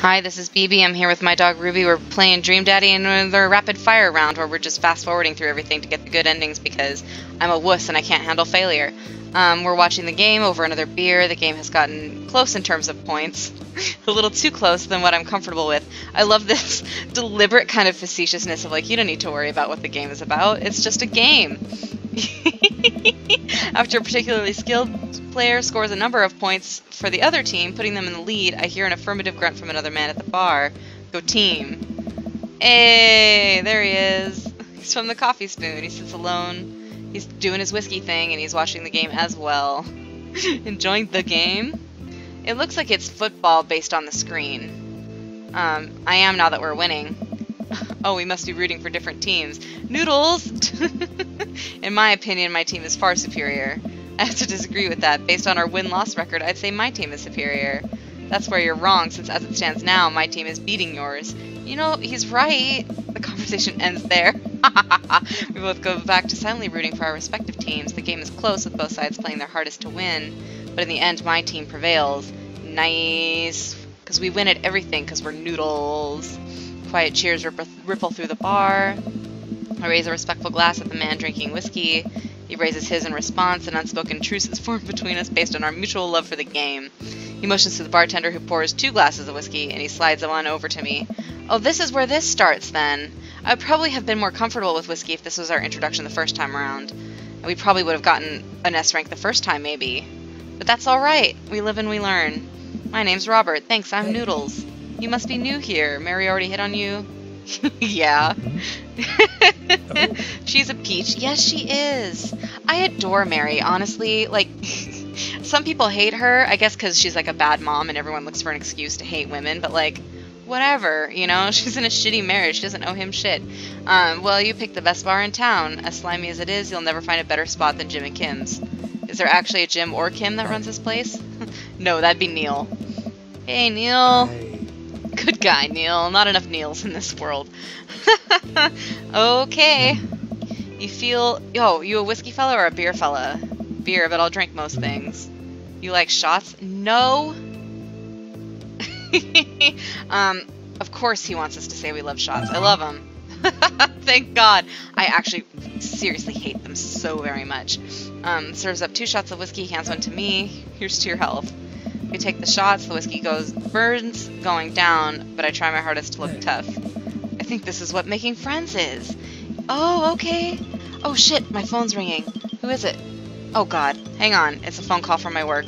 Hi, this is BB. I'm here with my dog Ruby. We're playing Dream Daddy in another rapid fire round where we're just fast forwarding through everything to get the good endings because I'm a wuss and I can't handle failure. We're watching the game over another beer. The game has gotten close in terms of points. A little too close than what I'm comfortable with. I love this deliberate kind of facetiousness of like, you don't need to worry about what the game is about. It's just a game. After a particularly skilled player scores a number of points for the other team, putting them in the lead, I hear an affirmative grunt from another man at the bar. Go team. Hey, there he is. He's from the Coffee Spoon. He sits alone. He's doing his whiskey thing and he's watching the game as well. Enjoying the game? It looks like it's football based on the screen. I am now that we're winning. Oh, we must be rooting for different teams. Noodles! In my opinion, my team is far superior. I have to disagree with that. Based on our win-loss record, I'd say my team is superior. That's where you're wrong, since as it stands now, my team is beating yours. You know, he's right. The conversation ends there. We both go back to silently rooting for our respective teams. The game is close, with both sides playing their hardest to win. But in the end, my team prevails. Nice. Because we win at everything, because we're noodles. Quiet cheers ripple through the bar. I raise a respectful glass at the man drinking whiskey. He raises his in response. An unspoken truce is formed between us based on our mutual love for the game. He motions to the bartender, who pours 2 glasses of whiskey, and he slides them on over to me. Oh, this is where this starts, then. I would probably have been more comfortable with whiskey if this was our introduction the first time around. And we probably would have gotten an S rank the first time, maybe. But that's alright. We live and we learn. My name's Robert. Thanks, I'm Noodles. You must be new here. Mary already hit on you? Yeah. Oh. She's a peach. Yes, she is. I adore Mary, honestly. Like, some people hate her, I guess because she's like a bad mom and everyone looks for an excuse to hate women, but like, whatever, you know? She's in a shitty marriage. She doesn't owe him shit. Well, you picked the best bar in town. As slimy as it is, you'll never find a better spot than Jim and Kim's. Is there actually a Jim or Kim that runs this place? No, that'd be Neil. Hey, Neil. Hey. Good guy, Neil. Not enough Neils in this world. Okay. You feel... Oh, you a whiskey fella or a beer fella? Beer, but I'll drink most things. You like shots? No. Of course he wants us to say we love shots. I love them. Thank God. I actually seriously hate them so very much. Serves up 2 shots of whiskey, hands one to me. Here's to your health. We take the shots, the whiskey burns going down, but I try my hardest to look tough. I think this is what making friends is. Oh, okay. Oh shit, my phone's ringing. Who is it? Oh god, hang on, it's a phone call from my work.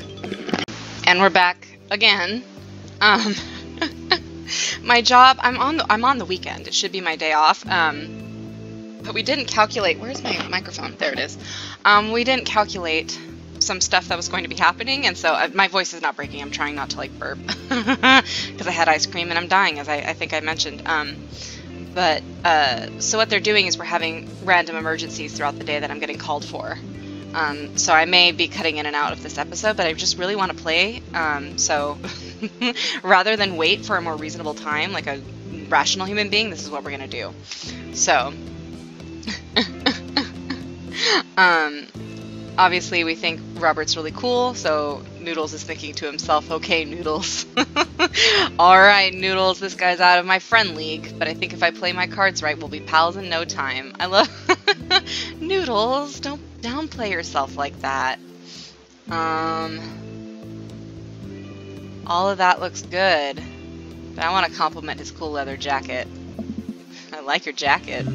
And we're back again. My job, I'm on the weekend. It should be my day off. But we didn't calculate, where's my microphone? There it is. We didn't calculate some stuff that was going to be happening, and so my voice is not breaking. I'm trying not to like burp because I had ice cream and I'm dying, as I think I mentioned. So what they're doing is we're having random emergencies throughout the day that I'm getting called for. So I may be cutting in and out of this episode, but I just really want to play. So rather than wait for a more reasonable time, like a rational human being, this is what we're gonna do. So obviously we think Robert's really cool, so Noodles is thinking to himself, okay, Noodles. Alright, Noodles, this guy's out of my friend league, but I think if I play my cards right, we'll be pals in no time. I love... Noodles, don't downplay yourself like that. All of that looks good, but I want to compliment his cool leather jacket. I like your jacket.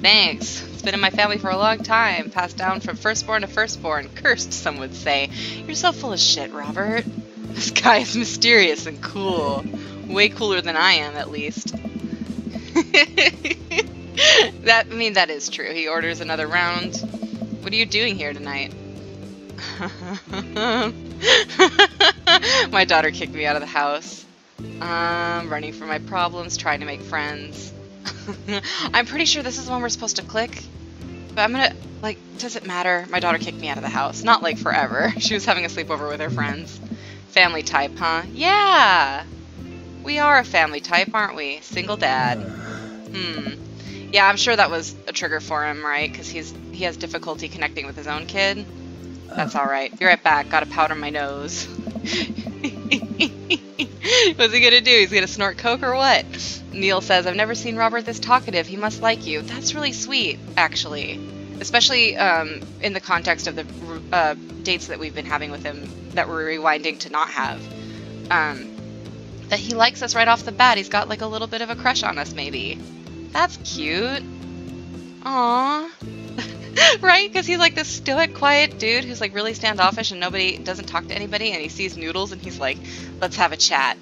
Thanks. It's been in my family for a long time, passed down from firstborn to firstborn. Cursed, some would say. You're so full of shit, Robert. This guy is mysterious and cool. Way cooler than I am, at least. That is true. He orders another round. What are you doing here tonight? My daughter kicked me out of the house. Running from my problems, trying to make friends. I'm pretty sure this is the one we're supposed to click. But I'm gonna, like, does it matter? My daughter kicked me out of the house. Not, like, forever. She was having a sleepover with her friends. Family type, huh? Yeah! We are a family type, aren't we? Single dad. Yeah, I'm sure that was a trigger for him, right? Because he has difficulty connecting with his own kid. That's alright. Be right back. Gotta powder my nose. What's he gonna do? He's gonna snort coke or what? Neil says, I've never seen Robert this talkative. He must like you. That's really sweet, actually. Especially in the context of the dates that we've been having with him that we're rewinding to not have. That he likes us right off the bat. He's got like a little bit of a crush on us, maybe. That's cute. Aww. Right? Because he's like this stoic, quiet dude who's like really standoffish and doesn't talk to anybody, and he sees Noodles and he's like, let's have a chat.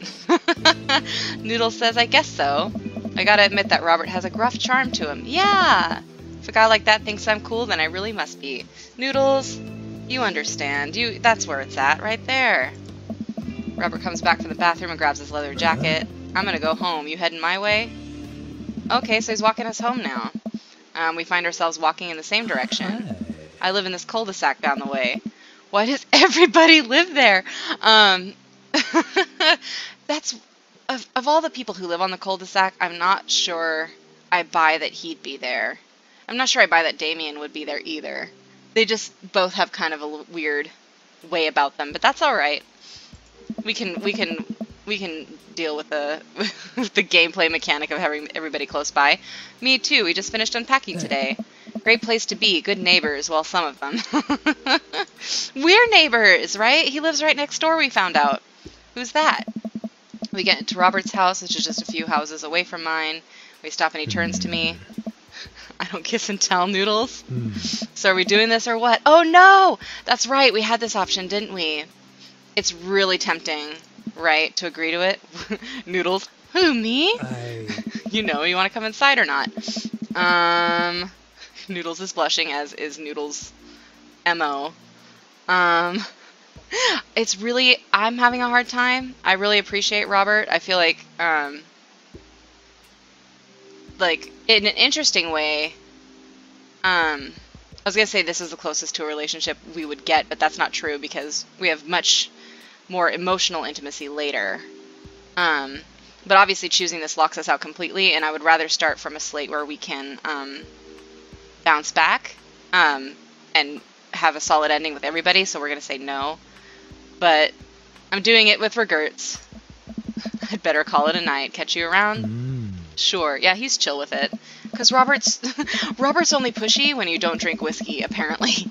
Noodles says, I guess so. I gotta admit that Robert has a gruff charm to him. Yeah! If a guy like that thinks I'm cool, then I really must be. Noodles, you understand. That's where it's at, right there. Robert comes back from the bathroom and grabs his leather jacket. I'm gonna go home. You heading my way? Okay, so he's walking us home now. We find ourselves walking in the same direction. I live in this cul-de-sac down the way. Why does everybody live there? That's... Of all the people who live on the cul-de-sac, I'm not sure I buy that he'd be there. I'm not sure I buy that Damien would be there either. They just both have kind of a weird way about them, but that's alright. We can deal with the with the gameplay mechanic of having everybody close by. Me too. We just finished unpacking today. Great place to be. Good neighbors. Well, some of them. We're neighbors, right? He lives right next door, we found out. Who's that? We get into Robert's house, which is just a few houses away from mine. We stop and he turns to me. I don't kiss and tell, Noodles. So are we doing this or what? Oh no! That's right. We had this option, didn't we? It's really tempting, right, to agree to it? Noodles. Who, me? You know, you want to come inside or not? Noodles is blushing, as is Noodles' MO. It's really... I'm having a hard time. I really appreciate Robert. I feel like, in an interesting way, I was going to say this is the closest to a relationship we would get, but that's not true because we have much more emotional intimacy later. But obviously choosing this locks us out completely, and I would rather start from a slate where we can bounce back and have a solid ending with everybody, so we're going to say no. But I'm doing it with regrets. I'd better call it a night. Catch you around? Sure. Yeah, he's chill with it. Because Robert's only pushy when you don't drink whiskey, apparently.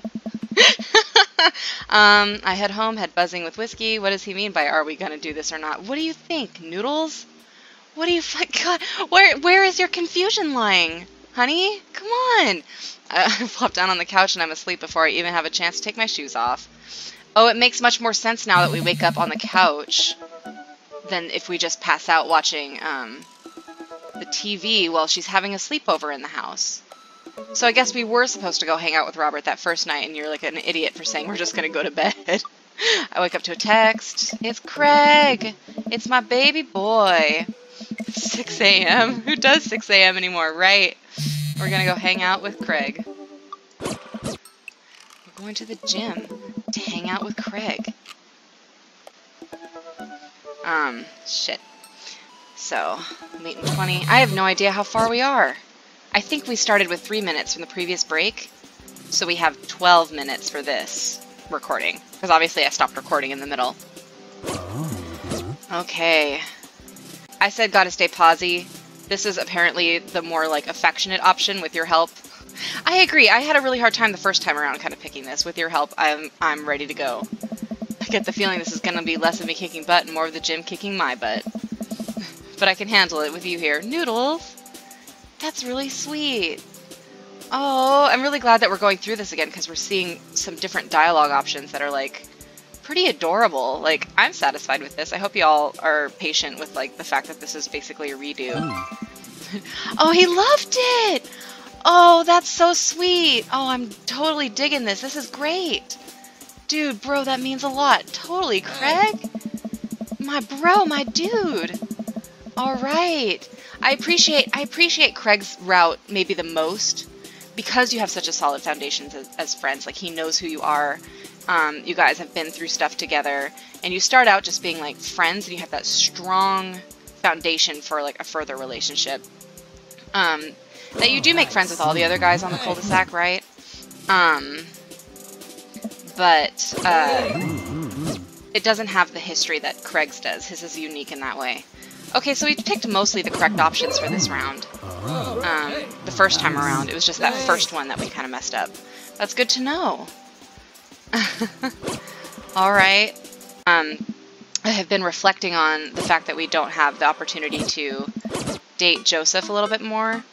I head home, head buzzing with whiskey. What does he mean by are we gonna do this or not? What do you think, Noodles? What do you... God, where is your confusion lying? Honey? Come on! I flop down on the couch and I'm asleep before I even have a chance to take my shoes off. Oh, it makes much more sense now that we wake up on the couch than if we just pass out watching the TV while she's having a sleepover in the house. So I guess we were supposed to go hang out with Robert that first night, and you're like an idiot for saying we're just going to go to bed. I wake up to a text. It's Craig. It's my baby boy. It's 6 a.m. Who does 6 a.m. anymore, right? We're going to go hang out with Craig. We're going to the gym to hang out with Craig. Shit. So, I'm 8 and 20. I have no idea how far we are. I think we started with 3 minutes from the previous break, so we have 12 minutes for this recording. Because obviously I stopped recording in the middle. Okay. I said gotta stay posy. This is apparently the more, like, affectionate option with your help. I agree. I had a really hard time the first time around kind of picking this. With your help, I'm ready to go. I get the feeling this is gonna be less of me kicking butt and more of the gym kicking my butt. But I can handle it with you here. Noodles! That's really sweet. Oh, I'm really glad that we're going through this again because we're seeing some different dialogue options that are, like, pretty adorable. Like, I'm satisfied with this. I hope y'all are patient with, like, the fact that this is basically a redo. Oh, he loved it! Oh, that's so sweet. Oh, I'm totally digging this. This is great. Dude, bro, that means a lot. Totally, Craig. My bro, my dude. All right. I appreciate Craig's route maybe the most because you have such a solid foundation as friends. Like, he knows who you are. You guys have been through stuff together, and you start out just being like friends, and you have that strong foundation for like a further relationship. That you do make friends with all the other guys on the cul-de-sac, right? But it doesn't have the history that Craig's does. His is unique in that way. Okay, so we picked mostly the correct options for this round. The first time around, it was just that first one that we kind of messed up. That's good to know. Alright. I have been reflecting on the fact that we don't have the opportunity to date Joseph a little bit more.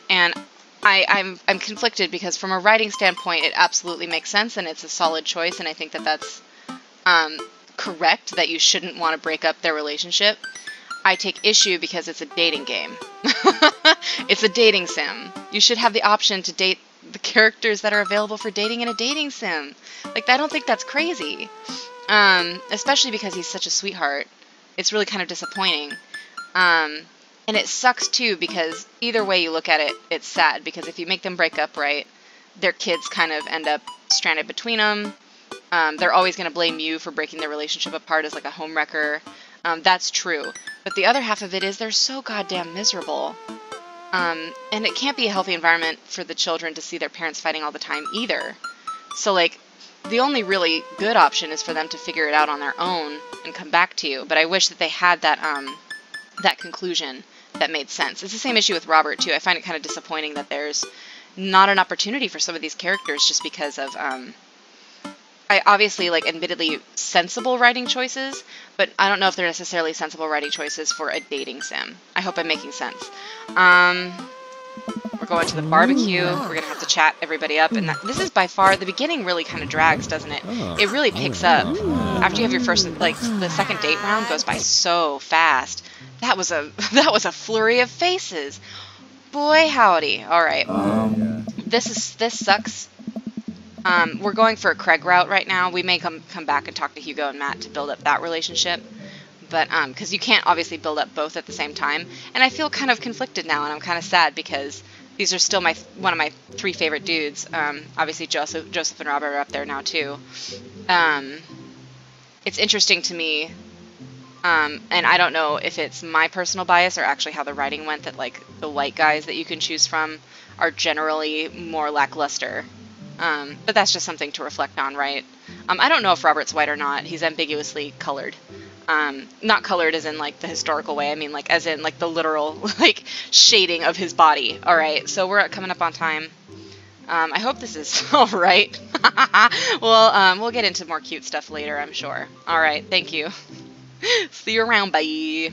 And I'm conflicted because from a writing standpoint, it absolutely makes sense and it's a solid choice, and I think that that's correct, that you shouldn't want to break up their relationship. I take issue because it's a dating game. It's a dating sim. You should have the option to date the characters that are available for dating in a dating sim. Like, I don't think that's crazy. Especially because he's such a sweetheart. It's really kind of disappointing. And it sucks too, because either way you look at it, it's sad, because if you make them break up, right, their kids kind of end up stranded between them. They're always going to blame you for breaking their relationship apart as like a homewrecker. That's true. But the other half of it is they're so goddamn miserable. And it can't be a healthy environment for the children to see their parents fighting all the time either. So, like, the only really good option is for them to figure it out on their own and come back to you. But I wish that they had that, that conclusion that made sense. It's the same issue with Robert, too. I find it kind of disappointing that there's not an opportunity for some of these characters just because of, I obviously, like, admittedly sensible writing choices, but I don't know if they're necessarily sensible writing choices for a dating sim. I hope I'm making sense. We're going to the barbecue. We're going to have to chat everybody up. And this is by far, the beginning really kind of drags, doesn't it? It really picks up. After you have your first, like, the second date round goes by so fast. That was a flurry of faces. Boy, howdy. All right. This sucks. We're going for a Craig route right now. We may come back and talk to Hugo and Matt to build up that relationship. But, because you can't obviously build up both at the same time. And I feel kind of conflicted now, and I'm kind of sad because these are still one of my 3 favorite dudes. Obviously Joseph and Robert are up there now too. It's interesting to me, and I don't know if it's my personal bias or actually how the writing went, that, like, the white guys that you can choose from are generally more lackluster. But that's just something to reflect on, right? I don't know if Robert's white or not. He's ambiguously colored. Not colored as in, like, the historical way. I mean, like, as in, like, the literal, like, shading of his body. All right, so we're coming up on time. I hope this is all right. Well, we'll get into more cute stuff later, I'm sure. All right, thank you. See you around, bye.